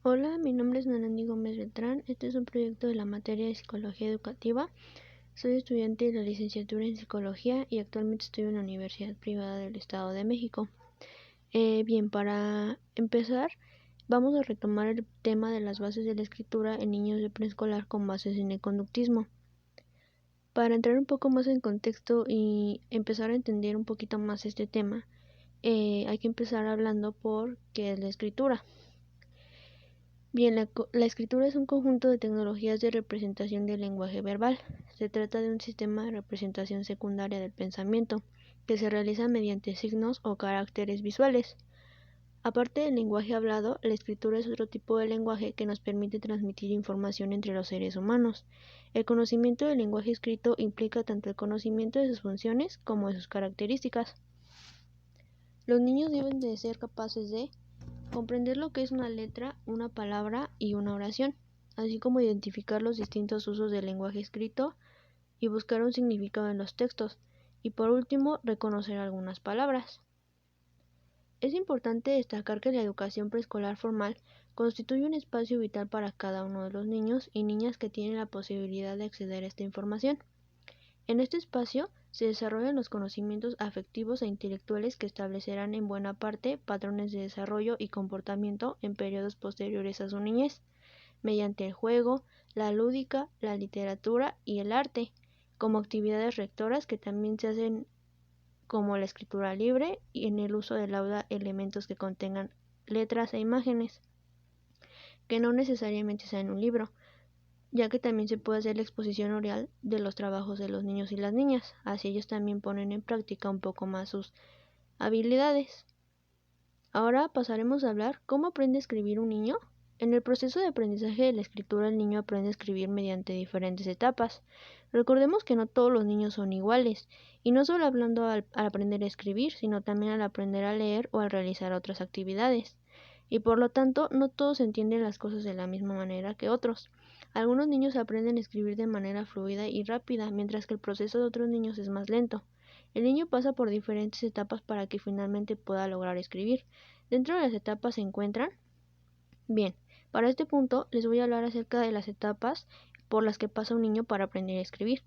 Hola, mi nombre es Nanandi Gómez Beltrán. Este es un proyecto de la materia de Psicología Educativa. Soy estudiante de la licenciatura en Psicología y actualmente estoy en la Universidad Privada del Estado de México. Bien, para empezar, vamos a retomar el tema de las bases de la escritura en niños de preescolar con bases en el conductismo. Para entrar un poco más en contexto y empezar a entender un poquito más este tema, hay que empezar hablando por qué es la escritura. Bien, la escritura es un conjunto de tecnologías de representación del lenguaje verbal. Se trata de un sistema de representación secundaria del pensamiento, que se realiza mediante signos o caracteres visuales. Aparte del lenguaje hablado, la escritura es otro tipo de lenguaje que nos permite transmitir información entre los seres humanos. El conocimiento del lenguaje escrito implica tanto el conocimiento de sus funciones como de sus características. Los niños deben de ser capaces de comprender lo que es una letra, una palabra y una oración, así como identificar los distintos usos del lenguaje escrito y buscar un significado en los textos, y por último, reconocer algunas palabras. Es importante destacar que la educación preescolar formal constituye un espacio vital para cada uno de los niños y niñas que tienen la posibilidad de acceder a esta información. En este espacio se desarrollan los conocimientos afectivos e intelectuales que establecerán en buena parte patrones de desarrollo y comportamiento en periodos posteriores a su niñez, mediante el juego, la lúdica, la literatura y el arte, como actividades rectoras que también se hacen como la escritura libre y en el uso del aula elementos que contengan letras e imágenes, que no necesariamente sean un libro, ya que también se puede hacer la exposición oral de los trabajos de los niños y las niñas, así ellos también ponen en práctica un poco más sus habilidades. Ahora pasaremos a hablar cómo aprende a escribir un niño. En el proceso de aprendizaje de la escritura el niño aprende a escribir mediante diferentes etapas. Recordemos que no todos los niños son iguales, y no solo hablando al aprender a escribir, sino también al aprender a leer o al realizar otras actividades. Y por lo tanto no todos entienden las cosas de la misma manera que otros. Algunos niños aprenden a escribir de manera fluida y rápida, mientras que el proceso de otros niños es más lento. El niño pasa por diferentes etapas para que finalmente pueda lograr escribir. Dentro de las etapas se encuentran... Bien, para este punto les voy a hablar acerca de las etapas por las que pasa un niño para aprender a escribir.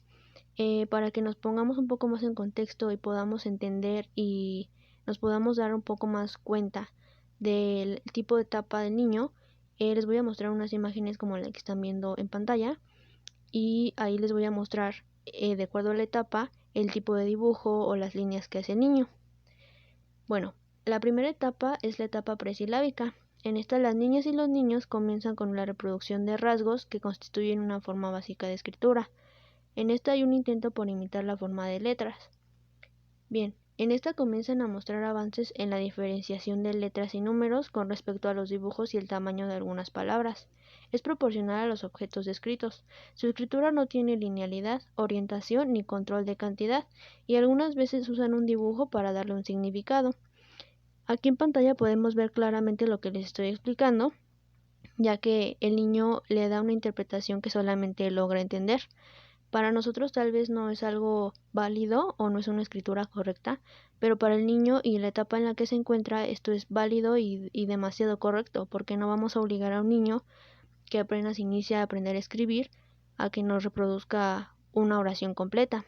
Para que nos pongamos un poco más en contexto y podamos entender y nos podamos dar un poco más cuenta del tipo de etapa del niño, les voy a mostrar unas imágenes como la que están viendo en pantalla, y ahí les voy a mostrar, de acuerdo a la etapa, el tipo de dibujo o las líneas que hace el niño. Bueno, la primera etapa es la etapa presilábica. En esta las niñas y los niños comienzan con la reproducción de rasgos que constituyen una forma básica de escritura. En esta hay un intento por imitar la forma de letras. Bien, en esta comienzan a mostrar avances en la diferenciación de letras y números con respecto a los dibujos y el tamaño de algunas palabras. Es proporcional a los objetos descritos. Su escritura no tiene linealidad, orientación ni control de cantidad, y algunas veces usan un dibujo para darle un significado. Aquí en pantalla podemos ver claramente lo que les estoy explicando, ya que el niño le da una interpretación que solamente logra entender. Para nosotros tal vez no es algo válido o no es una escritura correcta, pero para el niño y la etapa en la que se encuentra esto es válido y demasiado correcto, porque no vamos a obligar a un niño que apenas inicia a aprender a escribir a que nos reproduzca una oración completa.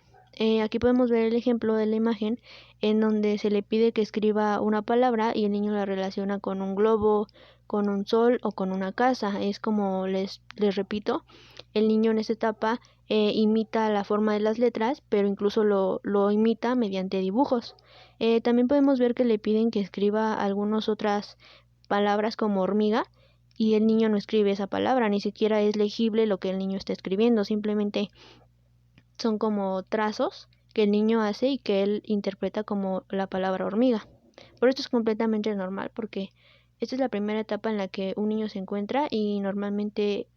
Aquí podemos ver el ejemplo de la imagen en donde se le pide que escriba una palabra y el niño la relaciona con un globo, con un sol o con una casa. Es como les repito, el niño en esta etapa imita la forma de las letras, pero incluso lo imita mediante dibujos. También podemos ver que le piden que escriba algunas otras palabras como hormiga, y el niño no escribe esa palabra, ni siquiera es legible lo que el niño está escribiendo, simplemente son como trazos que el niño hace y que él interpreta como la palabra hormiga. Pero esto es completamente normal, porque esta es la primera etapa en la que un niño se encuentra y normalmente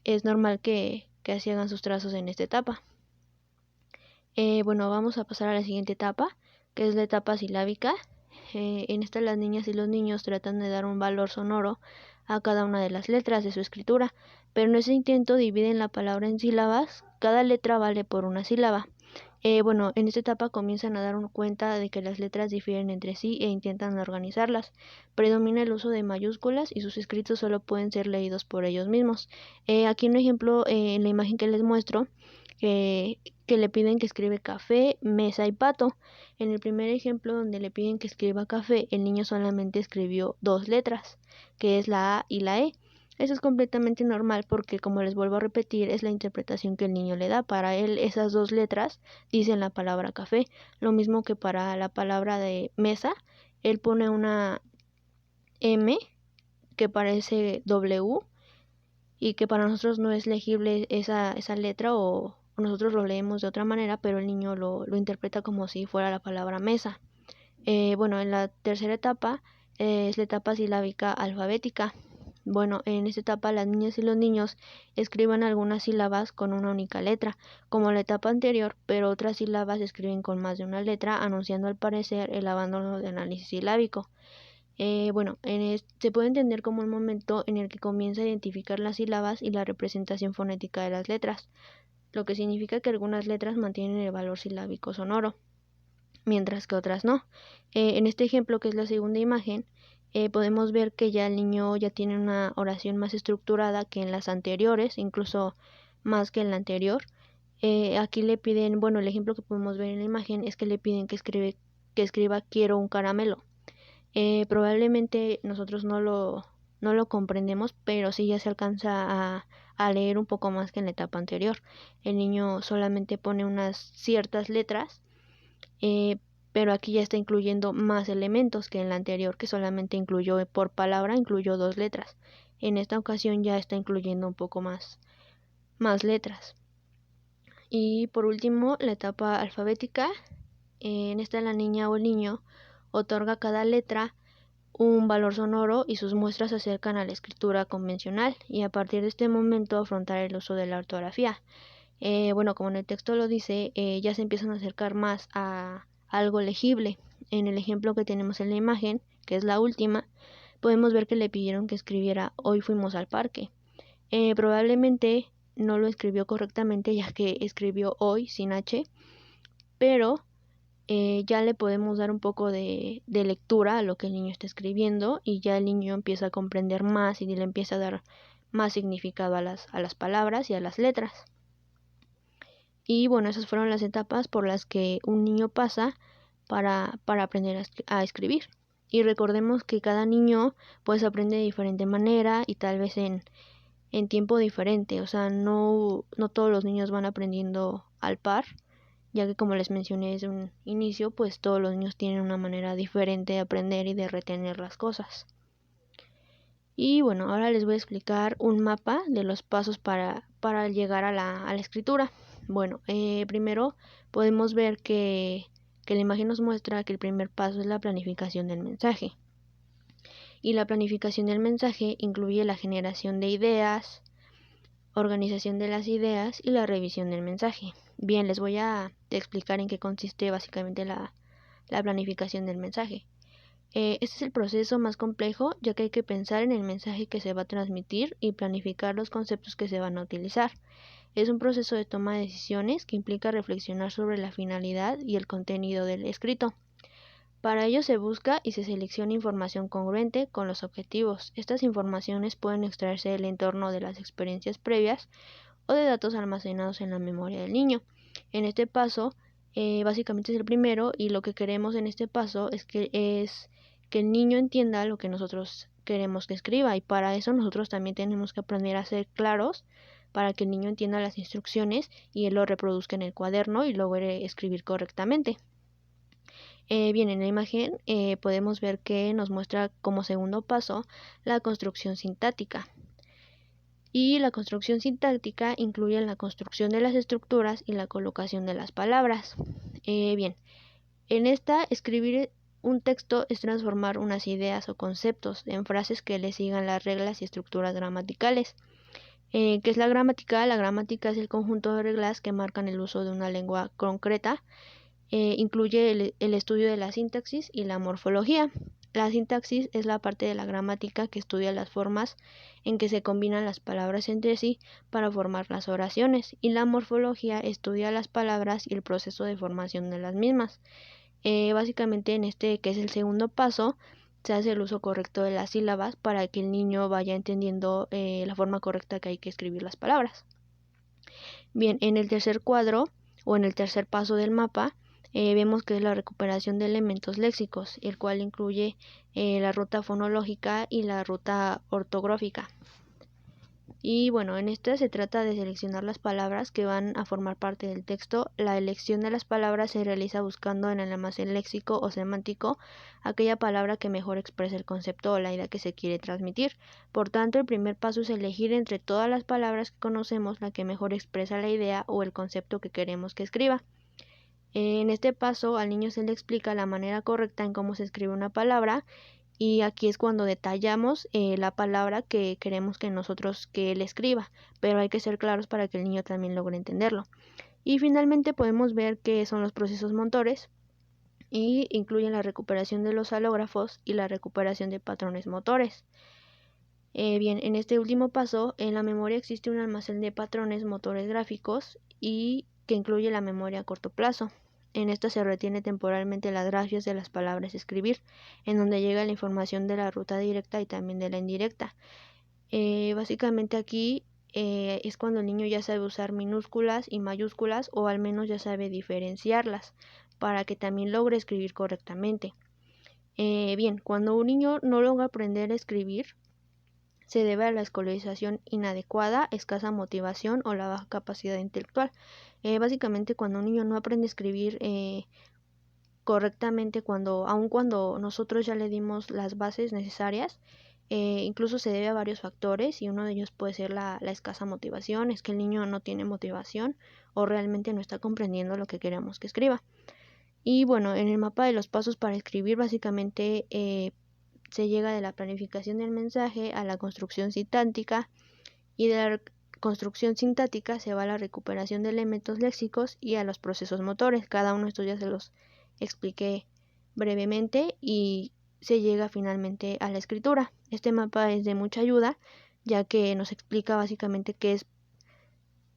es normal que así hagan sus trazos en esta etapa. Bueno, vamos a pasar a la siguiente etapa, que es la etapa silábica. En esta las niñas y los niños tratan de dar un valor sonoro a cada una de las letras de su escritura, pero en ese intento dividen la palabra en sílabas. Cada letra vale por una sílaba. Bueno, en esta etapa comienzan a dar cuenta de que las letras difieren entre sí e intentan organizarlas. Predomina el uso de mayúsculas y sus escritos solo pueden ser leídos por ellos mismos. Aquí un ejemplo en la imagen que les muestro, que le piden que escribe café, mesa y pato. En el primer ejemplo donde le piden que escriba café, el niño solamente escribió 2 letras, que es la A y la E. Eso es completamente normal porque, como les vuelvo a repetir, es la interpretación que el niño le da. Para él esas 2 letras dicen la palabra café. Lo mismo que para la palabra de mesa, él pone una M que parece W y que para nosotros no es legible esa letra, o nosotros lo leemos de otra manera, pero el niño lo interpreta como si fuera la palabra mesa. Bueno, en la tercera etapa es la etapa silábica alfabética. Bueno, en esta etapa las niñas y los niños escriben algunas sílabas con una única letra, como la etapa anterior, pero otras sílabas se escriben con más de una letra, anunciando al parecer el abandono del análisis silábico. Bueno, se puede entender como un momento en el que comienza a identificar las sílabas y la representación fonética de las letras, lo que significa que algunas letras mantienen el valor silábico sonoro, mientras que otras no. En este ejemplo, que es la segunda imagen, podemos ver que ya el niño ya tiene una oración más estructurada que en las anteriores, incluso más que en la anterior. Aquí le piden, bueno, el ejemplo que podemos ver en la imagen es que le piden que escriba quiero un caramelo. Probablemente nosotros no lo comprendemos, pero sí ya se alcanza a leer un poco más que en la etapa anterior. El niño solamente pone unas ciertas letras, pero aquí ya está incluyendo más elementos que en la anterior, que solamente incluyó por palabra, incluyó 2 letras. En esta ocasión ya está incluyendo un poco más letras. Y por último, la etapa alfabética. En esta la niña o el niño otorga a cada letra un valor sonoro y sus muestras se acercan a la escritura convencional, y a partir de este momento afrontar el uso de la ortografía. Bueno, como en el texto lo dice, ya se empiezan a acercar más a algo legible. En el ejemplo que tenemos en la imagen, que es la última, podemos ver que le pidieron que escribiera hoy fuimos al parque. Probablemente no lo escribió correctamente, ya que escribió hoy sin H, pero ya le podemos dar un poco de lectura a lo que el niño está escribiendo, y ya el niño empieza a comprender más y le empieza a dar más significado a las palabras y a las letras. Y bueno, esas fueron las etapas por las que un niño pasa para aprender a escribir. Y recordemos que cada niño pues aprende de diferente manera y tal vez en tiempo diferente. O sea, no todos los niños van aprendiendo al par, ya que, como les mencioné desde un inicio, pues todos los niños tienen una manera diferente de aprender y de retener las cosas. Y bueno, ahora les voy a explicar un mapa de los pasos para llegar a la escritura. Bueno, primero podemos ver que la imagen nos muestra que el primer paso es la planificación del mensaje. Y la planificación del mensaje incluye la generación de ideas, organización de las ideas y la revisión del mensaje. Bien, les voy a explicar en qué consiste básicamente la planificación del mensaje. Este es el proceso más complejo, ya que hay que pensar en el mensaje que se va a transmitir y planificar los conceptos que se van a utilizar. Es un proceso de toma de decisiones que implica reflexionar sobre la finalidad y el contenido del escrito. Para ello se busca y se selecciona información congruente con los objetivos. Estas informaciones pueden extraerse del entorno de las experiencias previas o de datos almacenados en la memoria del niño. En este paso, básicamente es el primero, y lo que queremos en este paso es que el niño entienda lo que nosotros queremos que escriba, y para eso nosotros también tenemos que aprender a ser claros para que el niño entienda las instrucciones y él lo reproduzca en el cuaderno y logre escribir correctamente. Bien, en la imagen podemos ver que nos muestra como segundo paso la construcción sintáctica. Y la construcción sintáctica incluye la construcción de las estructuras y la colocación de las palabras. Bien, en esta, escribir un texto es transformar unas ideas o conceptos en frases que le sigan las reglas y estructuras gramaticales. ¿Qué es la gramática? La gramática es el conjunto de reglas que marcan el uso de una lengua concreta. Incluye el estudio de la sintaxis y la morfología. La sintaxis es la parte de la gramática que estudia las formas en que se combinan las palabras entre sí para formar las oraciones, y la morfología estudia las palabras y el proceso de formación de las mismas. Básicamente en este, que es el segundo paso, se hace el uso correcto de las sílabas para que el niño vaya entendiendo la forma correcta que hay que escribir las palabras. Bien, en el tercer cuadro o en el tercer paso del mapa, vemos que es la recuperación de elementos léxicos, el cual incluye la ruta fonológica y la ruta ortográfica. Y bueno, en esta se trata de seleccionar las palabras que van a formar parte del texto. La elección de las palabras se realiza buscando en el almacén léxico o semántico aquella palabra que mejor expresa el concepto o la idea que se quiere transmitir. Por tanto, el primer paso es elegir entre todas las palabras que conocemos la que mejor expresa la idea o el concepto que queremos que escriba. En este paso, al niño se le explica la manera correcta en cómo se escribe una palabra, y aquí es cuando detallamos la palabra que queremos que él escriba, pero hay que ser claros para que el niño también logre entenderlo. Y finalmente podemos ver qué son los procesos motores, y incluyen la recuperación de los halógrafos y la recuperación de patrones motores. Bien, en este último paso, en la memoria existe un almacén de patrones motores gráficos y que incluye la memoria a corto plazo. En esta se retiene temporalmente las gracias de las palabras a escribir, en donde llega la información de la ruta directa y también de la indirecta. Básicamente aquí es cuando el niño ya sabe usar minúsculas y mayúsculas, o al menos ya sabe diferenciarlas, para que también logre escribir correctamente. Bien, cuando un niño no logra aprender a escribir, se debe a la escolarización inadecuada, escasa motivación o la baja capacidad intelectual. Básicamente cuando un niño no aprende a escribir correctamente, aun cuando nosotros ya le dimos las bases necesarias, incluso se debe a varios factores, y uno de ellos puede ser la escasa motivación. Es que el niño no tiene motivación o realmente no está comprendiendo lo que queremos que escriba. Y bueno, en el mapa de los pasos para escribir, básicamente se llega de la planificación del mensaje a la construcción sintáctica, y de la construcción sintáctica se va a la recuperación de elementos léxicos y a los procesos motores. Cada uno de estos ya se los expliqué brevemente, y se llega finalmente a la escritura. Este mapa es de mucha ayuda, ya que nos explica básicamente qué es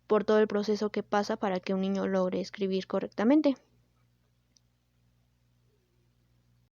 por todo el proceso que pasa para que un niño logre escribir correctamente.